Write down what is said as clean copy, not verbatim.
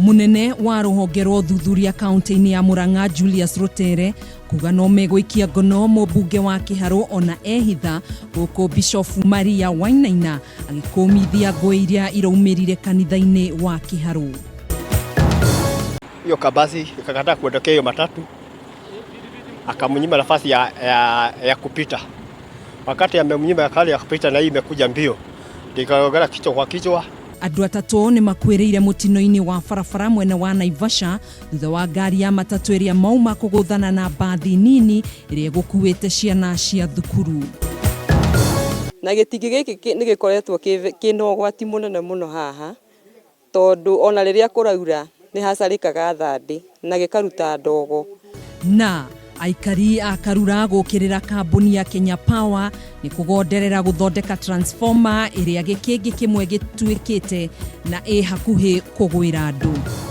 Munene wa ruhonge rwa uthuthuria kaunti-ini ya Murang'a Julius Rutere kuga no megwikia ngono mũmbunge wa Kiharu ona ehitha guku Bishop Maria Wainaina agikumithia ngũĩ iria iraumirire kanitha-ini wa Kiharu. Hiyo kabasi ikakataa kuondokea hiyo matatu, akamunyima nafasi ya kupita. Wakati amemnyima kali ya kupita na hii imekuja mbio, nikaogera kichwa kwa kichwa. Andũ atatũ nĩ makuĩrĩire mũtino-inĩ wa barabara mwena wa Naivasha thutha wa ngari ya matatũ ĩrĩa mauma kũgũthana na mbathi nini ĩrĩa gũkuĩte ciana cia thukuru. Na gĩtingĩ gĩkĩ nĩ gĩkoretwo kĩna ũgwati mũnene mũno haha, tondũ ona rĩrĩa kũraura nĩ hacarĩkaga thandĩ na gĩkaruta ndogo. Na aikari a Karura gũkĩrĩra kambuni ya Kenya Power nĩ kũgonderera gũthondeka transformer ĩrĩa gĩkĩngĩ kĩmwe gĩtuĩkĩte na hakuhĩ kũgwĩra andũ.